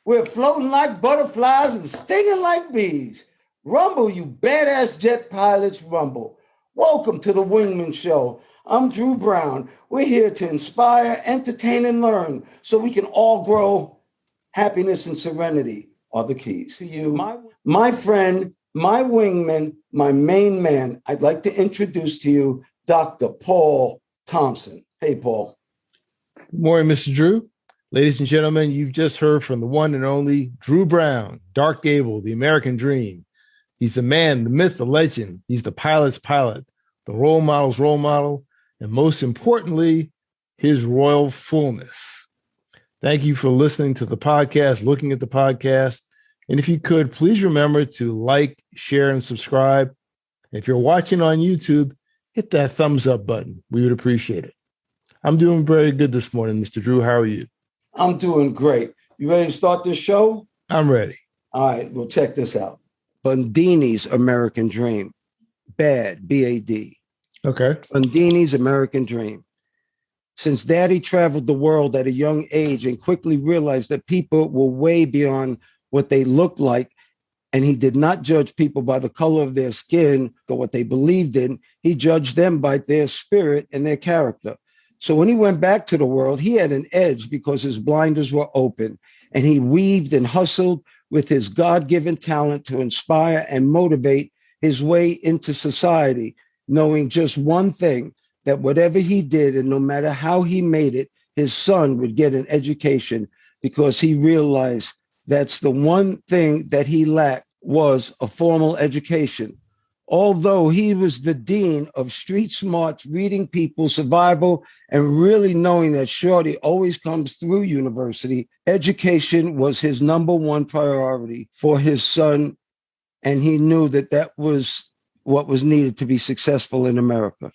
We're floating like butterflies and stinging like bees. Rumble, you badass jet pilots, rumble. Welcome to the Wingmen Show. I'm Drew Brown. We're here to inspire, entertain, and learn so we can all grow. Happiness and serenity are the keys. To you, my friend, my wingman, my main man, I'd like to introduce to you Dr. Paul Thompson. Hey, Paul. Good morning, Mr. Drew. Ladies and gentlemen, you've just heard from the one and only Drew Brown, Dark Gable, the American Dream. He's the man, the myth, the legend. He's the pilot's pilot, the role model's role model, and most importantly, his royal fullness. Thank you for listening to the podcast, looking at the podcast. And if you could, please remember to like, share, and subscribe. If you're watching on YouTube, hit that thumbs up button. We would appreciate it. I'm doing very good this morning, Mr. Drew. How are you? I'm doing great. You ready to start this show? I'm ready. All right, well, check this out. Bundini's American Dream. B.A.D, B.A.D. Okay. Bundini's American Dream. Since Daddy traveled the world at a young age and quickly realized that people were way beyond what they looked like, and he did not judge people by the color of their skin or what they believed in, he judged them by their spirit and their character. So when he went back to the world, he had an edge because his blinders were open, and he weaved and hustled with his God-given talent to inspire and motivate his way into society, knowing just one thing, that whatever he did and no matter how he made it, his son would get an education, because he realized that's the one thing that he lacked was a formal education. Although he was the dean of street smarts, reading people, survival, and really knowing that shorty always comes through university, education was his number one priority for his son. And he knew that that was what was needed to be successful in America.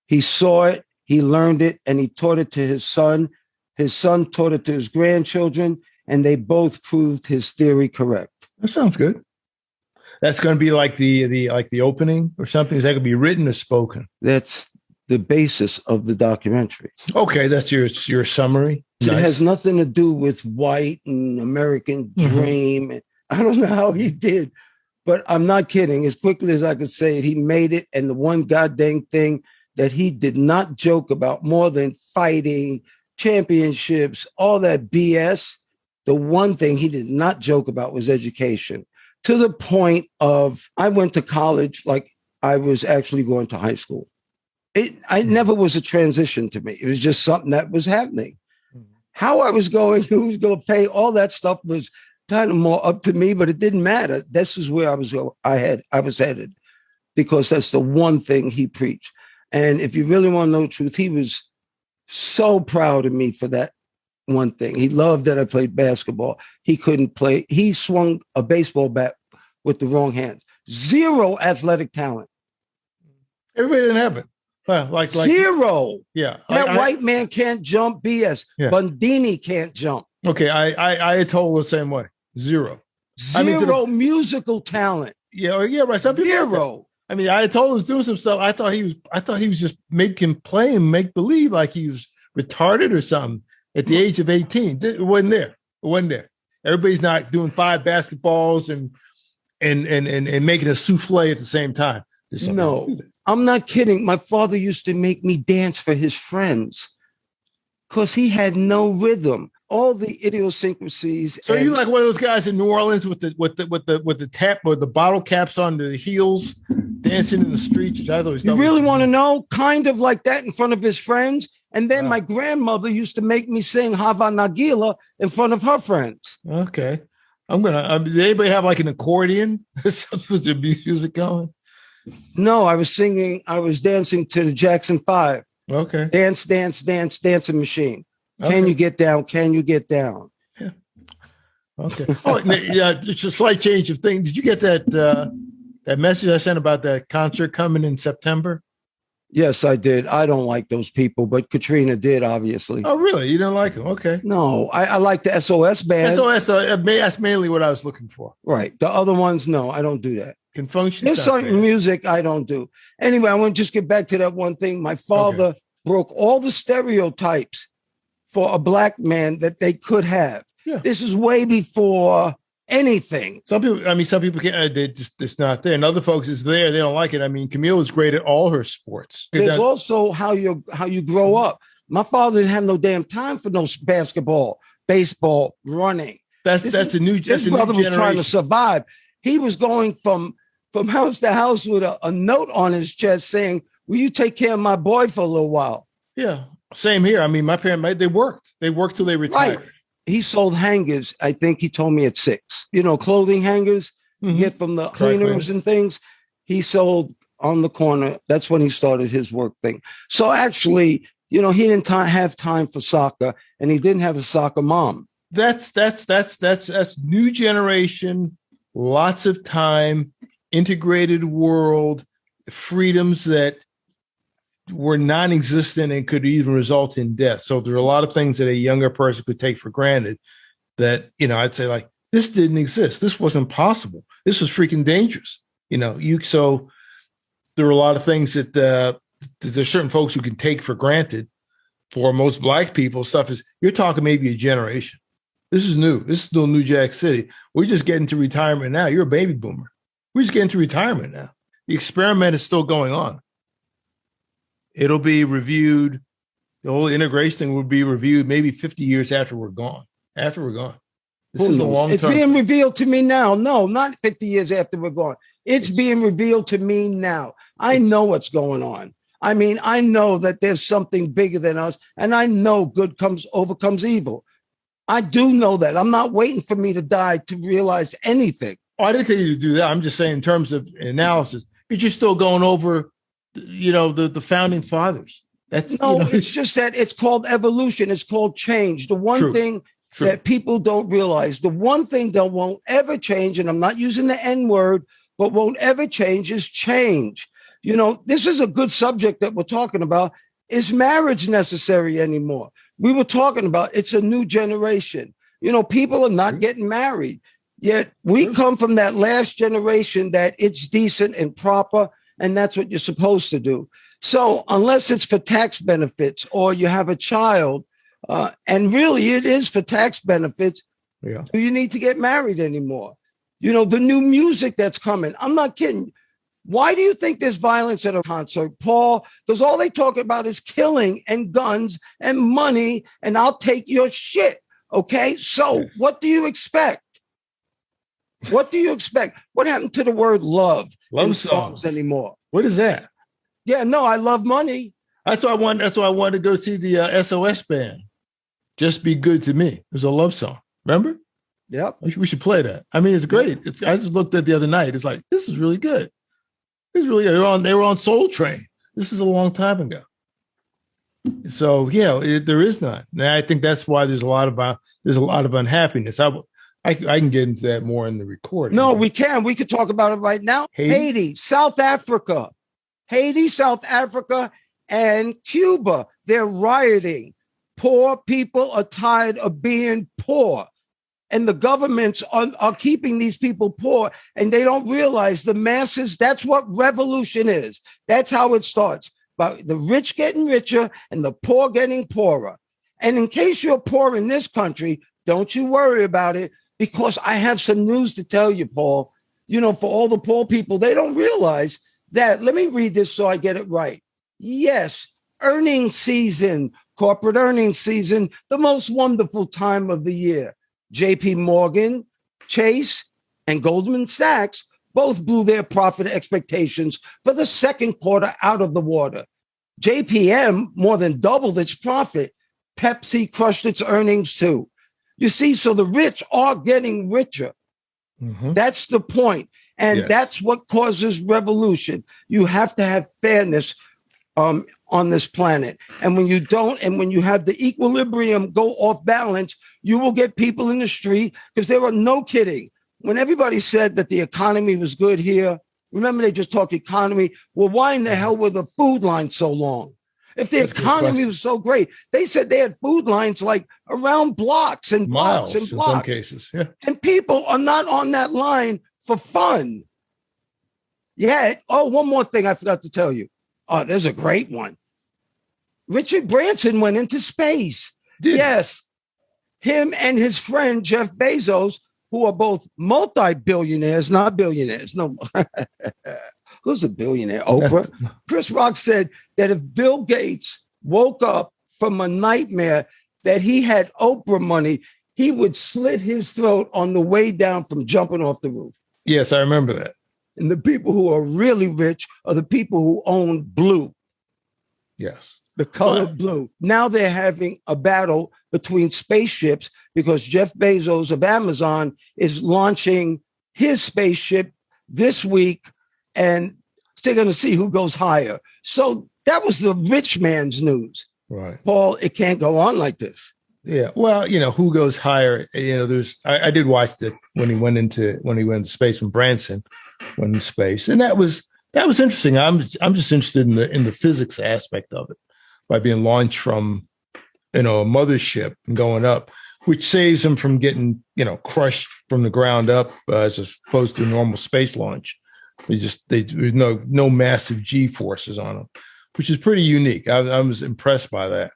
He saw it, he learned it, and he taught it to his son. His son taught it to his grandchildren, and they both proved his theory correct. That sounds good. That's going to be like the opening or something. Is that going to be written or spoken? That's the basis of the documentary. Okay, that's your summary. Nice. It has nothing to do with white and American dream. And I don't know how he did, but I'm not kidding. As quickly as I could say it, he made it. And the one goddamn thing that he did not joke about more than fighting, championships, all that BS, the one thing he did not joke about was education. To the point of, I went to college like I was actually going to high school. It never was a transition to me. It was just something that was happening. How I was going, who was going to pay, all that stuff was kind of more up to me, but it didn't matter. This is where I was headed, because that's the one thing he preached. And if you really want to know the truth, he was so proud of me for that one thing. He loved that I played basketball. He couldn't play. He swung a baseball bat with the wrong hand. Zero athletic talent. Everybody didn't have it. Like zero. Yeah. That white man can't jump. BS. Yeah. Bundini can't jump. Okay. I had told the same way. Zero. Musical talent. Yeah. Right. Some people zero. I mean, I told him he was doing some stuff. I thought he was just making play and make believe like he was retarded or something. At the age of 18, it wasn't there. Everybody's not doing 5 basketballs and making a souffle at the same time. No, I'm not kidding. My father used to make me dance for his friends because he had no rhythm. all the idiosyncrasies. So you like one of those guys in New Orleans with the bottle caps on the heels, dancing in the streets, which I thought was. You really want to know? Kind of like that in front of his friends. And then my grandmother used to make me sing Hava Nagila in front of her friends. Okay. Does anybody have like an accordion? Was the music going? No, I was dancing to the Jackson 5. Okay. Dance, dance, dance, dancing machine. Can you get down? Can you get down? Yeah. Okay. Oh, yeah. It's a slight change of thing. Did you get that message I sent about that concert coming in September? Yes, I did. I don't like those people, but Katrina did, obviously. Oh, really? You didn't like them? Okay. No, I like the SOS band. SOS, that's mainly what I was looking for. Right. The other ones, no, I don't do that. Can function. There's certain music I don't do. Anyway, I want to just get back to that one thing. My father broke all the stereotypes for a black man that they could have. Yeah. This is way before anything. Some people can't. It's not there, and other folks is there. They don't like it. I mean, Camille is great at all her sports. There's also how you grow up. My father didn't have no damn time for no basketball, baseball, running. That's a new. His brother was trying to survive. He was going from house to house with a note on his chest saying, "Will you take care of my boy for a little while?" Yeah, same here. I mean, my parents, they worked till they retired. Right. He sold hangers. I think he told me at 6. Clothing hangers you get from the cleaners and things. He sold on the corner. That's when he started his work thing. So actually, he didn't have time for soccer, and he didn't have a soccer mom. That's new generation. Lots of time, integrated world, freedoms that were non-existent and could even result in death. So there are a lot of things that a younger person could take for granted that, I'd say like, this didn't exist. This wasn't possible. This was freaking dangerous. So there are a lot of things that there's certain folks who can take for granted. For most black people, you're talking maybe a generation. This is new. This is still New Jack City. We're just getting to retirement now. You're a baby boomer. We're just getting to retirement now. The experiment is still going on. It'll be reviewed. The whole integration thing will be reviewed maybe 50 years after we're gone. This is a long It's term. being revealed to me now. No, not 50 years after we're gone. It's being revealed to me now. I know what's going on. I mean, I know that there's something bigger than us, and I know good overcomes evil. I do know that. I'm not waiting for me to die to realize anything. Oh, I didn't tell you to do that. I'm just saying in terms of analysis, you're just still going over the founding fathers. It's just that it's called evolution. It's called change. The one thing that people don't realize, the one thing that won't ever change, and I'm not using the N word, but won't ever change is change. This is a good subject that we're talking about. Is marriage necessary anymore? We were talking about it's a new generation. People are not getting married. Yet we come from that last generation that it's decent and proper, and that's what you're supposed to do. So unless it's for tax benefits or you have a child, and really it is for tax benefits, do you need to get married anymore? The new music that's coming. I'm not kidding. Why do you think there's violence at a concert, Paul? Because all they talk about is killing and guns and money, and I'll take your shit. Okay? So what do you expect? What do you expect? What happened to the word love songs anymore? What is that? Yeah, no, I love money. That's why I wanted to go see the SOS band. Just Be Good to Me. It was a love song. Remember? Yep. We should play that. I mean, it's great. I just looked at it the other night. It's like, this is really good. This is really good. They were on Soul Train. This is a long time ago. So there is none. And I think that's why there's a lot of unhappiness. I can get into that more in the recording. No, we can. We could talk about it right now. Haiti, South Africa, and Cuba. They're rioting. Poor people are tired of being poor. And the governments are keeping these people poor, and they don't realize the masses. That's what revolution is. That's how it starts. By the rich getting richer and the poor getting poorer. And in case you're poor in this country, don't you worry about it, because I have some news to tell you, Paul. For all the poor people, they don't realize that. Let me read this so I get it right. Yes, earnings season corporate earnings season, the most wonderful time of the year. JP Morgan, Chase, and Goldman Sachs both blew their profit expectations for the second quarter out of the water. JPM more than doubled its profit. Pepsi crushed its earnings too. You see, so the rich are getting richer. Mm-hmm. That's the point. And Yes. that's what causes revolution. You have to have fairness on this planet. And when you don't, and when you have the equilibrium go off balance, you will get people in the street, because there are no kidding. When everybody said that the economy was good here, remember they just talk economy. Well, why in the hell were the food lines so long? If the economy was so great, they said they had food lines like around blocks and blocks Miles and blocks. in some cases. Yeah. And people are not on that line for fun. Yeah. Oh, one more thing I forgot to tell you. Oh, there's a great one. Richard Branson went into space. Yes. Him and his friend, Jeff Bezos, who are both multi-billionaires, not billionaires. No. Who's a billionaire? Oprah. Chris Rock said that if Bill Gates woke up from a nightmare that he had Oprah money, he would slit his throat on the way down from jumping off the roof. Yes, I remember that. And the people who are really rich are the people who own blue. Yes. The color blue. Now they're having a battle between spaceships because Jeff Bezos of Amazon is launching his spaceship this week, and they're going to see who goes higher. So that was the rich man's news. Right. Paul, it can't go on like this. Yeah. Well, who goes higher? I did watch that when he went into space, when Branson went into space. And that was interesting. I'm just interested in the physics aspect of it, by being launched from, a mothership and going up, which saves them from getting, crushed from the ground up, as opposed to a normal space launch. There's no massive G forces on them, which is pretty unique. I was impressed by that.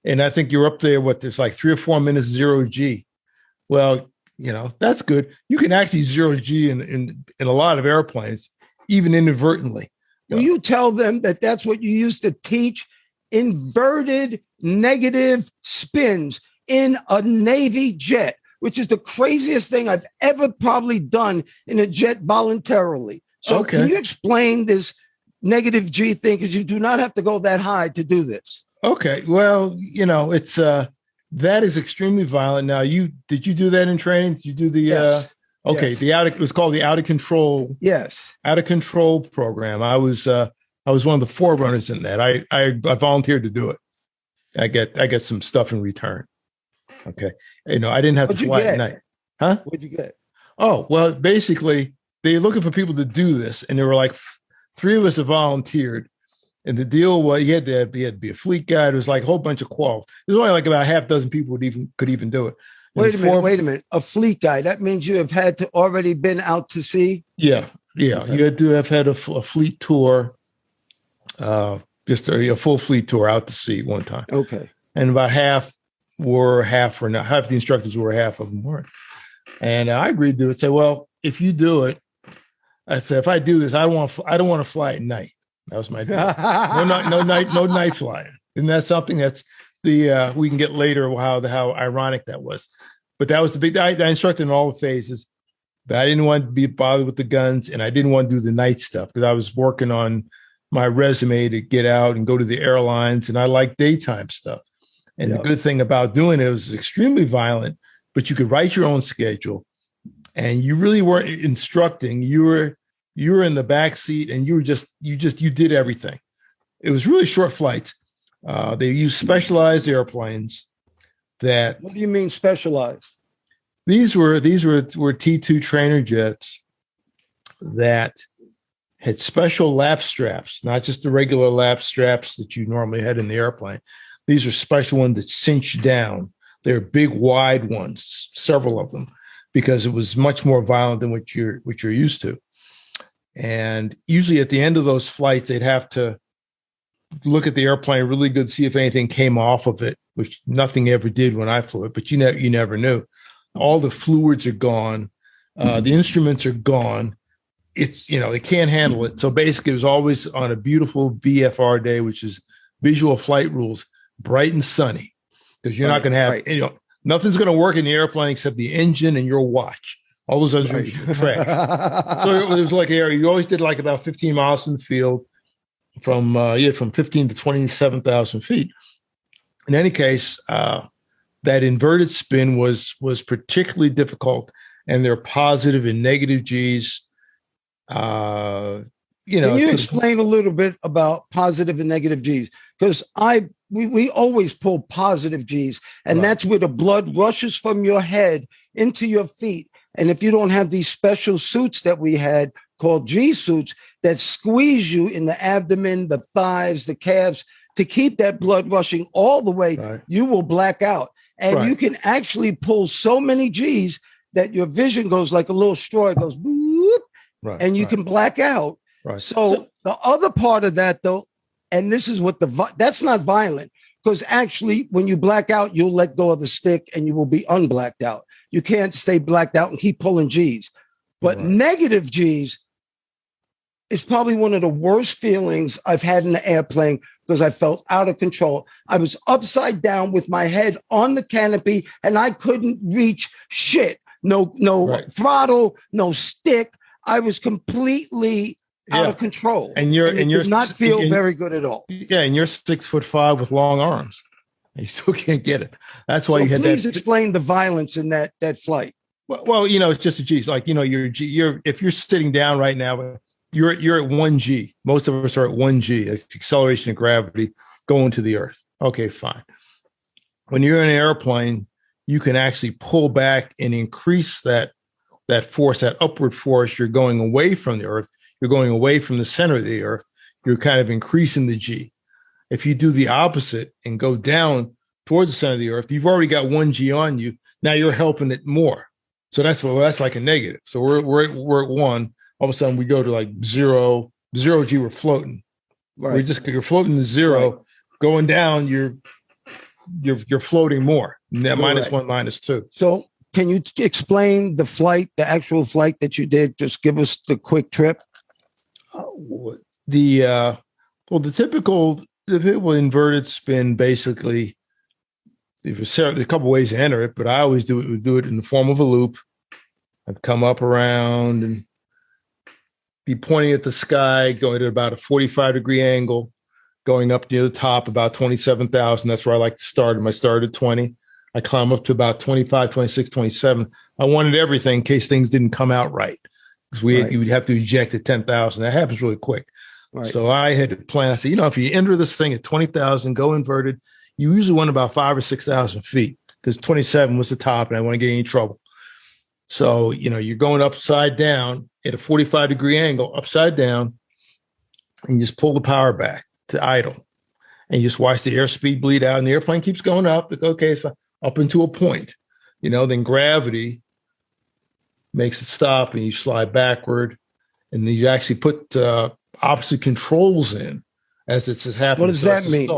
And I think you're up there, there's like 3 or 4 minutes, 0 G. Well, that's good. You can actually 0 G in a lot of airplanes, even inadvertently. Will you tell them that that's what you used to teach? Inverted negative spins in a Navy jet, which is the craziest thing I've ever probably done in a jet voluntarily. So Can you explain this negative G thing? Because you do not have to go that high to do this. Okay. Well, it's that is extremely violent. Now, did you do that in training? Did you do the yes. Yes. It was called the out of control. Yes. Out of control program. I was one of the forerunners in that. I volunteered to do it. I get some stuff in return. Okay. I didn't have to fly at night. Huh? What'd you get? Oh, well, basically they're looking for people to do this. And there were like 3 of us that volunteered. And the deal was you had to be a fleet guide. It was like a whole bunch of quals. There's only like about half dozen people could even do it. And wait a minute. A fleet guide. That means you have had to already been out to sea? Yeah. Yeah. Okay. You had to have had a fleet tour. Just a full fleet tour out to sea one time. Okay. And about half the instructors were, half of them weren't. And I agreed to do it. Say, well, if you do it, I said, if I do this, I don't want to fly at night. That was my deal. No night flying. Isn't that something that's we can get later how ironic that was. But that was the big, I instructed in all the phases, but I didn't want to be bothered with the guns, and I didn't want to do the night stuff because I was working on my resume to get out and go to the airlines, and I like daytime stuff. And the good thing about doing it was extremely violent, but you could write your own schedule, and you really weren't instructing. You were in the back seat, and you did everything. It was really short flights. They used specialized airplanes. What do you mean specialized? These were T2 trainer jets that had special lap straps, not just the regular lap straps that you normally had in the airplane. These are special ones that cinch down. They're big, wide ones, several of them, because it was much more violent than what you're used to. And usually at the end of those flights, they'd have to look at the airplane really good, see if anything came off of it, which nothing ever did when I flew it, but you never knew. All the fluids are gone. The instruments are gone. They can't handle it. So basically it was always on a beautiful VFR day, which is visual flight rules. bright and sunny, because you're not going to have, right. Nothing's going to work in the airplane except the engine and your watch. All those other things are trash. So it was like you always did like about 15 miles in the field from 15 to 27,000 feet. In any case, that inverted spin was particularly difficult, and there are positive and negative G's. Can you explain a little bit about positive and negative G's? Because we always pull positive G's, and that's where the blood rushes from your head into your feet. And if you don't have these special suits that we had called G suits that squeeze you in the abdomen, the thighs, the calves, to keep that blood rushing all the way, you will black out. And you can actually pull so many G's that your vision goes like a little straw. It goes boop, and you can black out. So the other part of that, though, and this is what that's not violent, because actually when you black out, you'll let go of the stick and you will be unblacked out. You can't stay blacked out and keep pulling G's. But negative G's is probably one of the worst feelings I've had in the airplane, because I felt out of control. I was upside down with my head on the canopy and I couldn't reach shit. No throttle, no stick. I was completely out of control. And you did not feel very good at all. Yeah, and you're 6'5" with long arms. You still can't get it. That's why you had that. Please explain the violence in that flight. Well, it's just a G. Like, if you're sitting down right now, you're at 1G. Most of us are at 1G. It's acceleration of gravity going to the earth. Okay, fine. When you're in an airplane, you can actually pull back and increase that force, that upward force. You're going away from the earth. You're going away from the center of the earth. You're kind of increasing the G. If you do the opposite and go down towards the center of the earth, you've already got 1G on you. Now you're helping it more. So that's like a negative. So we're at 1. All of a sudden we go to like zero G. We're floating. Right. You're floating to 0, going down. You're floating more. Now, -1, -2. So can you explain the actual flight that you did? Just give us the quick trip. The typical inverted spin, basically, there's a couple ways to enter it, but I always do it in the form of a loop. I'd come up around and be pointing at the sky, going at about a 45-degree angle, going up near the top, about 27,000. That's where I like to start. I started at 20. I climb up to about 25, 26, 27. I wanted everything in case things didn't come out right, because you would have to eject at 10,000. That happens really quick. Right. So I had to plan. I said, if you enter this thing at 20,000, go inverted, you usually want about 5,000 or 6,000 feet, because 27 was the top and I didn't want to get any trouble. So, you're going upside down at a 45-degree angle, upside down, and you just pull the power back to idle. And you just watch the airspeed bleed out, and the airplane keeps going up. Okay, it's up into a point. Then gravity makes it stop, and you slide backward. And then you actually put opposite controls in as it's happening. What does that mean?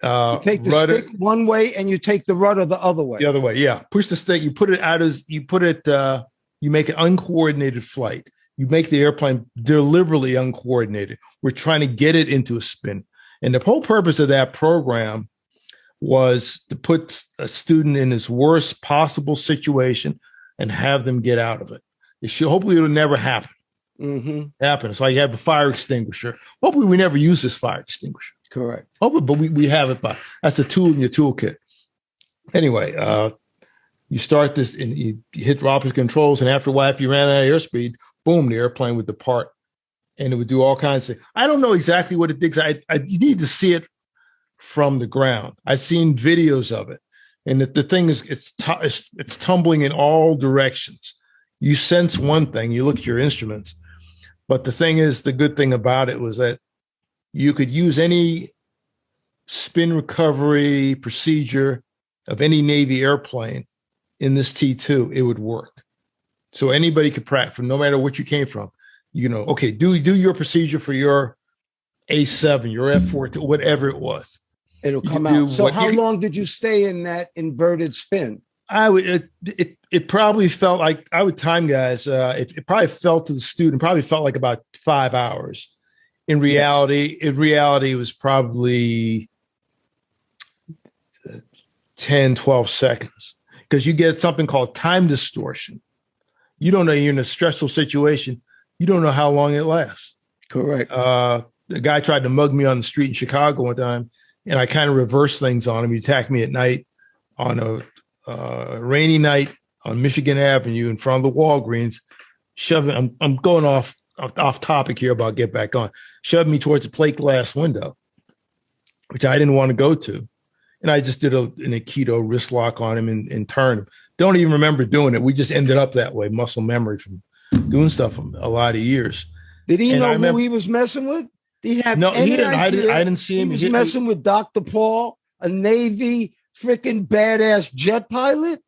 You take the rudder, stick one way and you take the rudder the other way. The other way, yeah. Push the stick. You put it out you make an uncoordinated flight. You make the airplane deliberately uncoordinated. We're trying to get it into a spin. And the whole purpose of that program was to put a student in his worst possible situation and have them get out of it. Hopefully it'll never happen. Happen. It's like you have a fire extinguisher. Hopefully we never use this fire extinguisher. Correct. Hopefully, but we have it. That's a tool in your toolkit. Anyway, you start this and you hit opposite controls, and after a while, if you ran out of airspeed, boom, the airplane would depart, and it would do all kinds of things. I don't know exactly what it did. You need to see it from the ground. I've seen videos of it, and the thing is, it's tumbling in all directions. You sense one thing, you look at your instruments, but the thing is, the good thing about it was that you could use any spin recovery procedure of any Navy airplane in this T2, it would work. So anybody could practice, no matter what you came from. Okay, do your procedure for your A7, your F4, whatever it was. It'll come out. So how long did you stay in that inverted spin? It probably felt like, I would time guys, it probably felt to the student, probably felt like about 5 hours. In reality, it was probably 10, 12 seconds, because you get something called time distortion. You don't know, you're in a stressful situation. You don't know how long it lasts. Correct. The guy tried to mug me on the street in Chicago one time, and I kind of reversed things on him. He attacked me at night on a rainy night on Michigan Avenue in front of the Walgreens, shoving. I'm going off topic here about get back on. Shoved me towards a plate glass window, which I didn't want to go to, and I just did an Aikido wrist lock on him and turned him. Don't even remember doing it. We just ended up that way. Muscle memory from doing stuff for a lot of years. Did he know who he was messing with? Did he have no? Any He didn't. idea I didn't see him. He was messing with Dr. Paul, a Navy freaking badass jet pilot.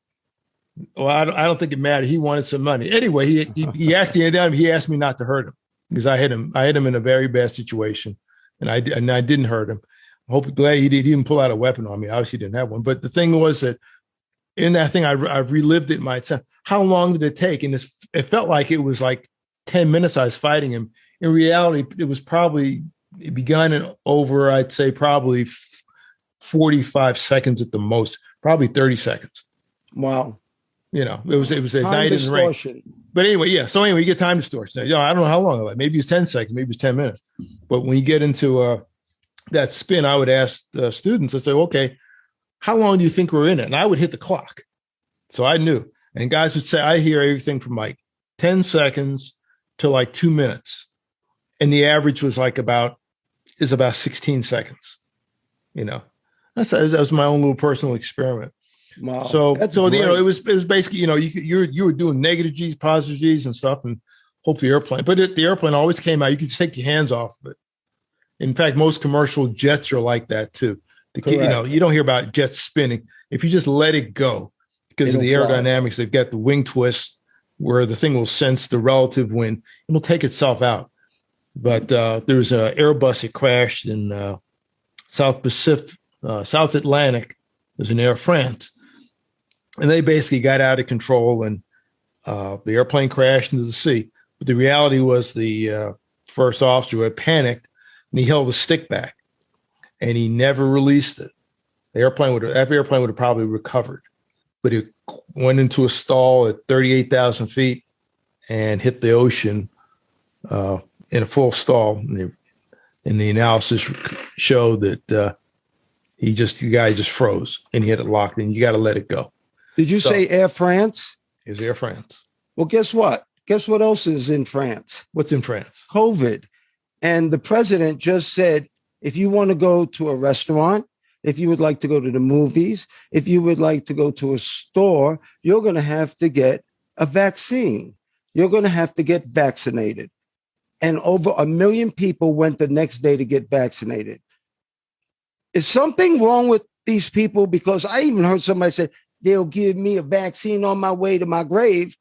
Well, I don't think it mattered. He wanted some money anyway. He actually he asked me not to hurt him because I hit him. I hit him in a very bad situation, and I didn't hurt him. Glad he didn't pull out a weapon on me. Obviously, he didn't have one. But the thing was that in that thing, I've relived it myself. How long did it take? And it felt like it was like 10 minutes I was fighting him. In reality, it began in over, I'd say probably 45 seconds at the most, probably 30 seconds. Wow. It was a time night distortion. in the rain. But anyway, yeah. So anyway, you get time distortion. I don't know how long it was. Maybe it's 10 seconds, maybe it's 10 minutes. But when you get into that spin, I would ask the students, I'd say, okay, how long do you think we're in it? And I would hit the clock. So I knew. And guys would say, I hear everything from like 10 seconds to like 2 minutes. And the average was about 16 seconds. That was my own little personal experiment. Wow. So it was basically, you were doing negative G's, positive G's and stuff, and hope the airplane. But the airplane always came out. You could just take your hands off of it. In fact, most commercial jets are like that too. You don't hear about jets spinning. If you just let it go, because of the aerodynamics, they've got the wing twist where the thing will sense the relative wind. It will take itself out. But there was an Airbus that crashed in South Atlantic. There's an Air France. And they basically got out of control, and the airplane crashed into the sea. But the reality was the first officer had panicked, and he held the stick back, and he never released it. Every airplane would have probably recovered. But it went into a stall at 38,000 feet and hit the ocean in a full stall. And the analysis showed that the guy just froze, and he had it locked, and you got to let it go. Did you say Air France? It was Air France. Well, guess what? Guess what else is in France? What's in France? COVID. And the president just said, if you want to go to a restaurant, if you would like to go to the movies, if you would like to go to a store, you're going to have to get a vaccine. You're going to have to get vaccinated. And over 1 million people went the next day to get vaccinated. Is something wrong with these people? Because I even heard somebody say, they'll give me a vaccine on my way to my grave.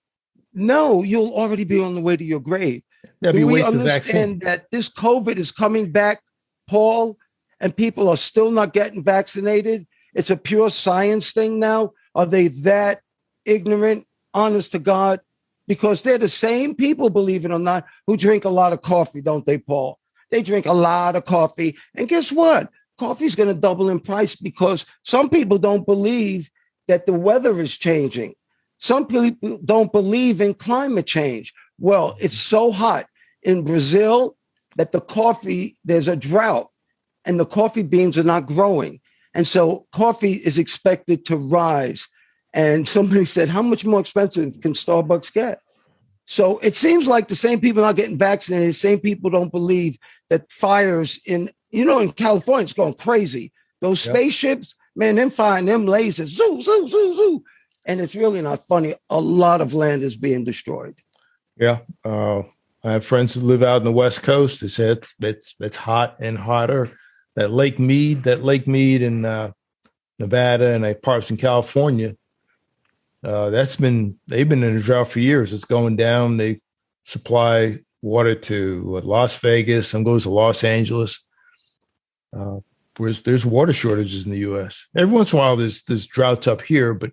No, you'll already be on the way to your grave. That'd be a waste of vaccine. Understand that this COVID is coming back, Paul, and people are still not getting vaccinated? It's a pure science thing now. Are they that ignorant, honest to God? Because they're the same people, believe it or not, who drink a lot of coffee, don't they, Paul? They drink a lot of coffee. And guess what? Coffee's going to double in price because some people don't believe that the weather is changing. Some people don't believe in climate change. Well, it's so hot in Brazil that there's a drought and the coffee beans are not growing. And so coffee is expected to rise. And somebody said, how much more expensive can Starbucks get? So it seems like the same people not getting vaccinated, the same people don't believe that fires in California, it's going crazy. Those spaceships, man, them firing them lasers, zoo, zoo, zoo, zoo. And it's really not funny. A lot of land is being destroyed. Yeah. I have friends who live out in the West Coast. They said it's hot and hotter. That Lake Mead in Nevada and parts in California, they've been in a drought for years. It's going down. They supply water to Las Vegas. Some goes to Los Angeles. There's water shortages in the U.S. Every once in a while, there's droughts up here, but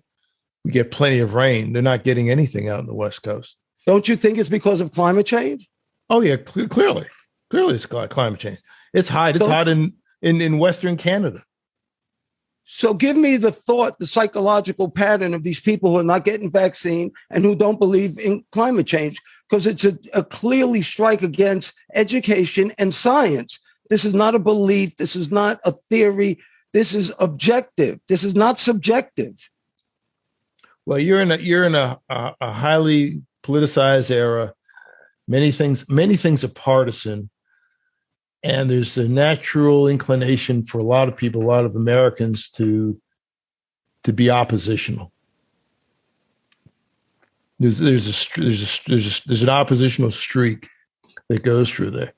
we get plenty of rain. They're not getting anything out in the West Coast. Don't you think it's because of climate change? Oh yeah, clearly it's climate change. It's hot. It's hot in Western Canada. So give me the thought, the psychological pattern of these people who are not getting vaccine and who don't believe in climate change, because it's a clearly strike against education and science. This is not a belief. This is not a theory. This is objective. This is not subjective. Well, you're in a highly politicized era. Many things are partisan, and there's a natural inclination for a lot of people, a lot of Americans, to be oppositional. There's an oppositional streak that goes through there.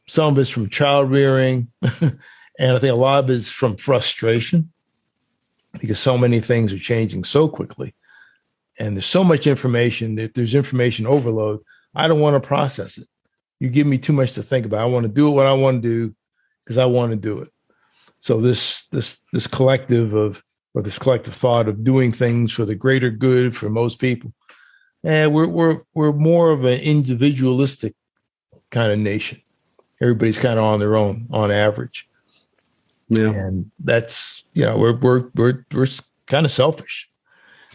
Some of it's from child rearing, and I think a lot of it's from frustration, because so many things are changing so quickly, and there's so much information that there's information overload. I don't want to process it. You give me too much to think about. I want to do what I want to do because I want to do it. So this collective thought of doing things for the greater good for most people, and we're more of an individualistic kind of nation. Everybody's kind of on their own on average. Yeah. And that's, we're kind of selfish,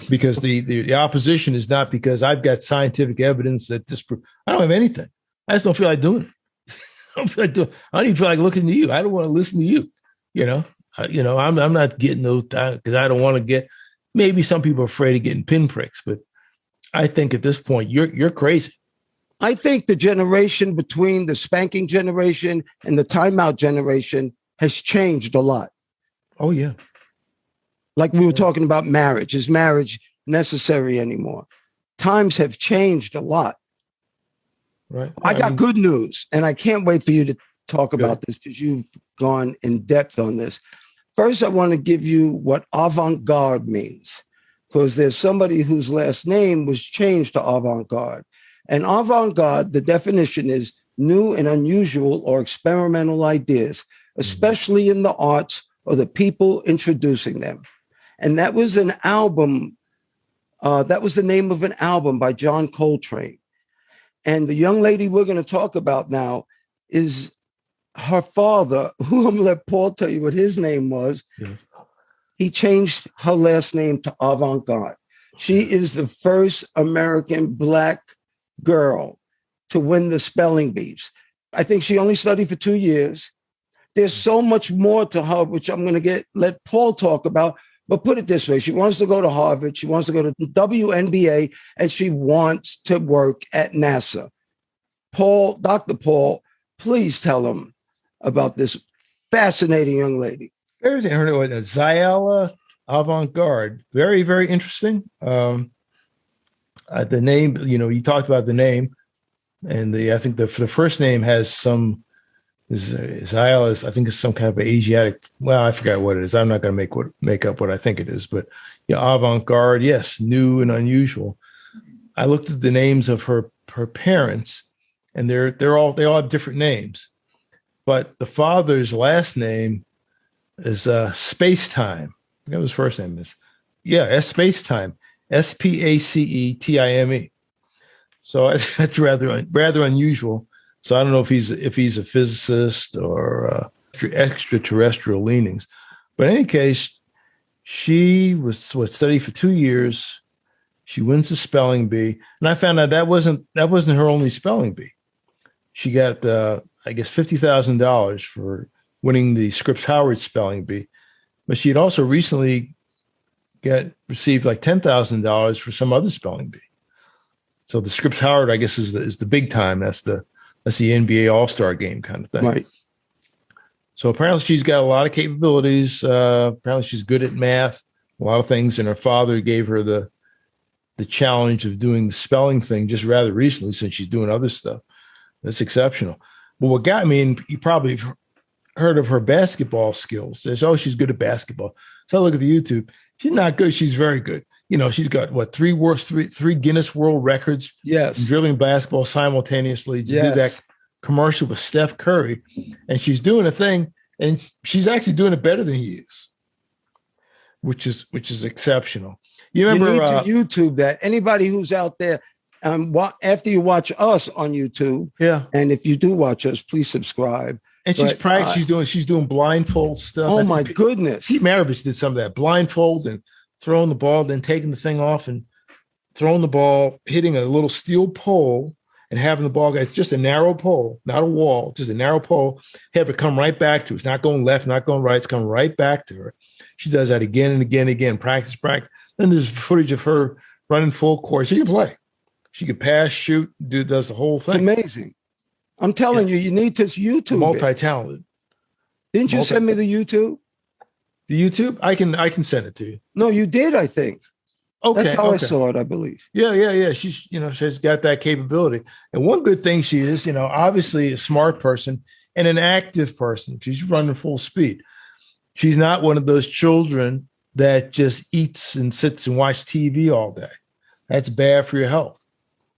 because the opposition is not because I've got scientific evidence that I don't have anything. I just don't feel like doing it. I don't even feel like looking to you. I don't want to listen to you. I'm not getting those, because I don't want to get, maybe some people are afraid of getting pinpricks, but I think at this point, you're crazy. I think the generation between the spanking generation and the timeout generation has changed a lot. Oh, yeah. Like we were talking about marriage. Is marriage necessary anymore? Times have changed a lot. Right. I got good news, and I can't wait for you to talk about this, because you've gone in depth on this. First, I want to give you what avant-garde means, because there's somebody whose last name was changed to avant-garde. And avant-garde, the definition is new and unusual or experimental ideas, especially in the arts or the people introducing them. And that was an album. That was the name of an album by John Coltrane. And the young lady we're going to talk about now is her father, who I'm going to let Paul tell you what his name was. Yes. He changed her last name to avant-garde. She is the first American Black girl to win the spelling bees. I think she only studied for 2 years. There's so much more to her, which I'm going to let Paul talk about. But put it this way, she wants to go to Harvard, she wants to go to WNBA, and she wants to work at NASA. Paul, Dr. Paul, please tell them about this fascinating young lady. There's Zayala Avant-Garde. Very, very interesting. The name, you talked about the name, and I think the first name has some. Zayala is, I think, is some kind of Asiatic. Well, I forgot what it is. I'm not going to make up what I think it is, but avant-garde, yes, new and unusual. I looked at the names of her parents, and they all have different names, but the father's last name is Spacetime. I forgot what his first name is. Yeah, Spacetime, Spacetime. So that's rather unusual. So I don't know if he's a physicist or extraterrestrial leanings, but in any case, she studied for 2 years. She wins the spelling bee, and I found out that wasn't her only spelling bee. She got I guess $50,000 for winning the Scripps Howard spelling bee, but she had also recently received like $10,000 for some other spelling bee. So the Scripps Howard, I guess, is the big time. That's the NBA All-Star game kind of thing. Right. So apparently she's got a lot of capabilities. Apparently she's good at math, a lot of things. And her father gave her the challenge of doing the spelling thing just rather recently, since she's doing other stuff. That's exceptional. But what got me, and you probably heard of her basketball skills. She's good at basketball. So I look at the YouTube. She's not good. She's very good. She's got three Guinness World Records. Yes. Drilling basketball simultaneously. To do that commercial with Steph Curry, and she's doing a thing, and she's actually doing it better than he is, which is exceptional. You remember? You need to YouTube that. Anybody who's out there, after you watch us on YouTube, yeah, and if you do watch us, please subscribe. And she's But, practicing. She's doing blindfold stuff. oh my goodness. Pete Maravich did some of that blindfold and throwing the ball, then taking the thing off and throwing the ball, hitting a little steel pole and having the ball, it's just a narrow pole, not a wall, just a narrow pole, have it come right back to her. It's not going left, not going right. It's coming right back to her. She does that again and again and again, practice. Then there's footage of her running full court. She can play. She can pass, shoot, does the whole thing. It's amazing. I'm telling you, you need to YouTube multi-talented. Didn't you send me the YouTube? The YouTube? I can send it to you. No, you did, I think. Okay. That's how I saw it, I believe. Yeah. She's got that capability. And one good thing she is, obviously a smart person and an active person. She's running full speed. She's not one of those children that just eats and sits and watches TV all day. That's bad for your health.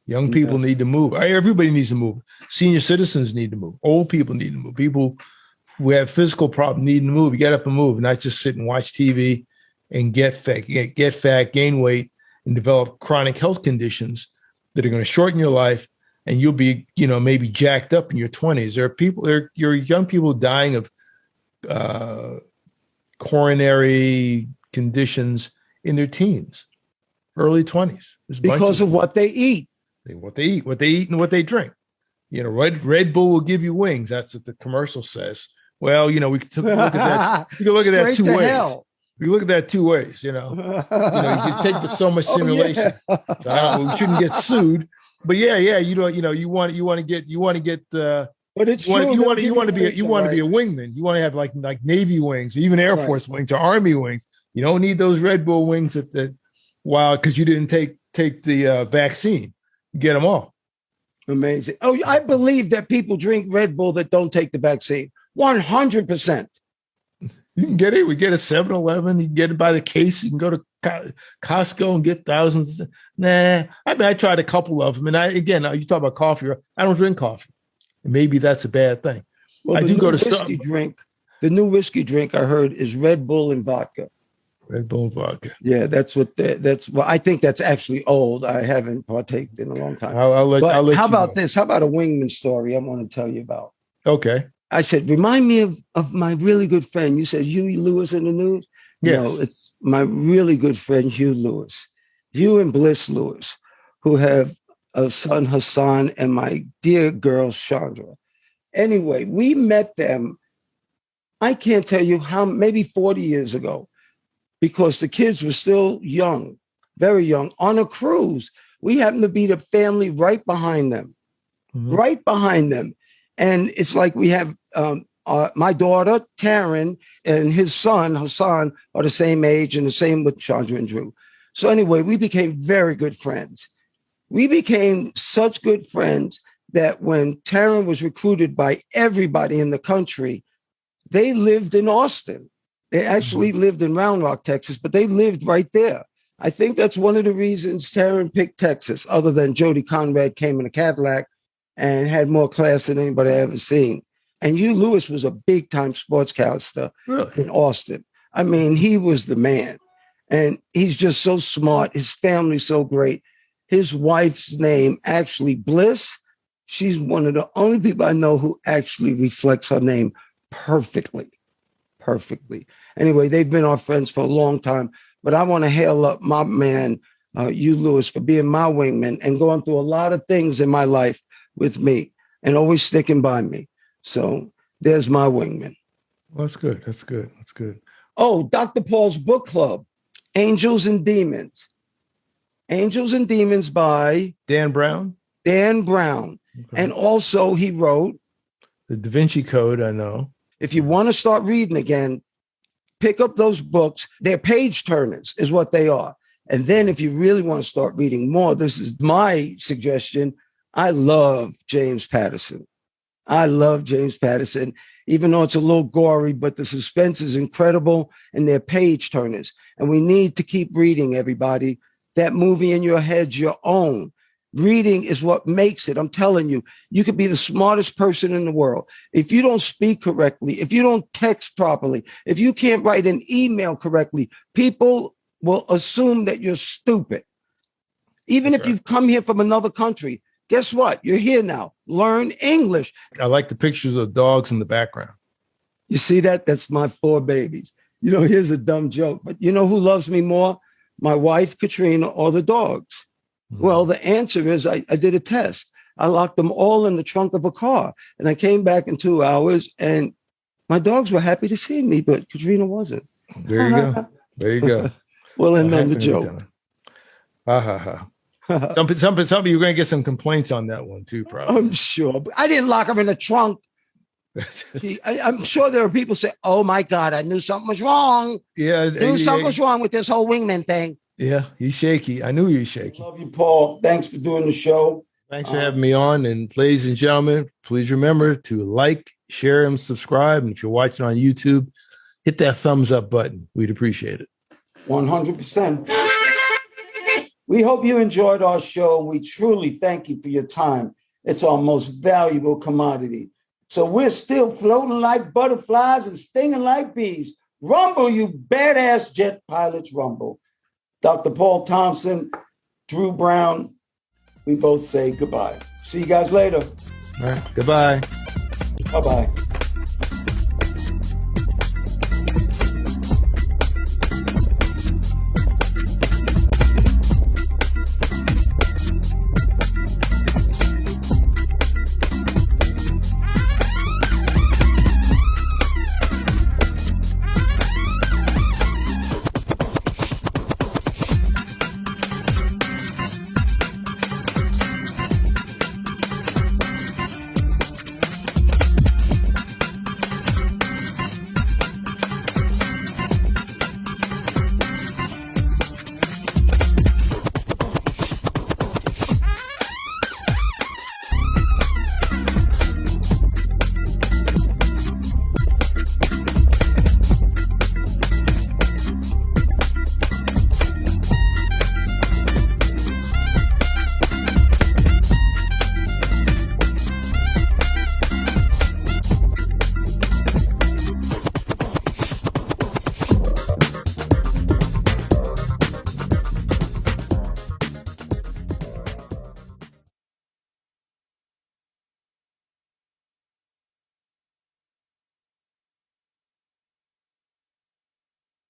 Young people need to move. Everybody needs to move. Senior citizens need to move. Old people need to move. People who have physical problems need to move. You get up and move, not just sit and watch TV and get fat, gain weight, and develop chronic health conditions that are going to shorten your life, and you'll be, maybe jacked up in your 20s. There are young people dying of coronary conditions in their teens, early 20s. Because of what they eat. What they eat, and what they drink. Red Bull will give you wings. That's what the commercial says. Well, we can look at that. You can look at that two ways. Hell. We look at that two ways. You can take so much simulation. Oh, yeah. So we shouldn't get sued. But yeah. You want to get. But it's true. You want to be a wingman. You want to have like Navy wings, or even Air Force wings, or Army wings. You don't need those Red Bull wings because you didn't take the vaccine. Get them all. Amazing. Oh, I believe that people drink Red Bull that don't take the vaccine. 100%. You can get it. We get a 7-Eleven. You can get it by the case. You can go to Costco and get thousands. I tried a couple of them. And you talk about coffee. I don't drink coffee. And maybe that's a bad thing. Well, I do go to whiskey drink. The new whiskey drink I heard is Red Bull and vodka. Red Bull vodka. Yeah, I think that's actually old. I haven't partaken in a long time. I'll let how you about know. this? How about a wingman story I want to tell you about? Okay. I said, remind me of my really good friend. You said Hugh Lewis in the news? Yes. No, it's my really good friend, Hugh Lewis. Hugh and Bliss Lewis, who have a son, Hassan, and my dear girl, Chandra. Anyway, we met them, I can't tell you how, maybe 40 years ago, because the kids were still young, very young, on a cruise. We happened to be the family right behind them, right behind them. And it's like we have my daughter, Taryn, and his son, Hassan, are the same age, and the same with Chandra and Drew. So anyway, we became very good friends. We became such good friends that when Taryn was recruited by everybody in the country, they lived in Austin. They actually lived in Round Rock, Texas, but they lived right there. I think that's one of the reasons Taryn picked Texas, other than Jody Conrad came in a Cadillac and had more class than anybody I ever seen. And Hugh Lewis was a big-time sportscaster in Austin. I mean, he was the man. And he's just so smart. His family's so great. His wife's name, actually, Bliss, she's one of the only people I know who actually reflects her name perfectly. Anyway, they've been our friends for a long time, but I want to hail up my man, Hugh Lewis, for being my wingman and going through a lot of things in my life with me and always sticking by me. So there's my wingman. Well, that's good. That's good. Oh, Dr. Paul's book club, Angels and Demons. Angels and Demons by Dan Brown. Okay. And also he wrote The Da Vinci Code, I know. If you want to start reading again, pick up those books. They're page turners is what they are. And then if you really want to start reading more, this is my suggestion. I love James Patterson. Even though it's a little gory, but the suspense is incredible and they're page turners. And we need to keep reading, everybody. That movie in your head's your own. Reading is what makes it. I'm telling you, you could be the smartest person in the world. If you don't speak correctly, if you don't text properly, if you can't write an email correctly, people will assume that you're stupid. Even if you've come here from another country, guess what? You're here now. Learn English. I like the pictures of dogs in the background. You see that? That's my 4 babies. You know, here's a dumb joke, but you know who loves me more? My wife, Katrina, or the dogs? Well, the answer is I did a test. I locked them all in the trunk of a car, and I came back in 2 hours, and my dogs were happy to see me, but Katrina wasn't. There you go. There you go. Well, and then the joke. Ha ha ha. Some you're going to get some complaints on that one too, probably. I'm sure. But I didn't lock them in the trunk. I'm sure there are people say, "Oh my God, I knew something was wrong. Yeah, I knew something was wrong with this whole Wingman thing." Yeah, he's shaky. I knew he was shaky. Love you, Paul. Thanks for doing the show. Thanks for having me on. And ladies and gentlemen, please remember to like, share, and subscribe. And if you're watching on YouTube, hit that thumbs up button. We'd appreciate it. 100%. We hope you enjoyed our show. We truly thank you for your time. It's our most valuable commodity. So we're still floating like butterflies and stinging like bees. Rumble, you badass jet pilots, rumble. Dr. Paul Thompson, Drew Brown, we both say goodbye. See you guys later. All right. Goodbye. Bye-bye.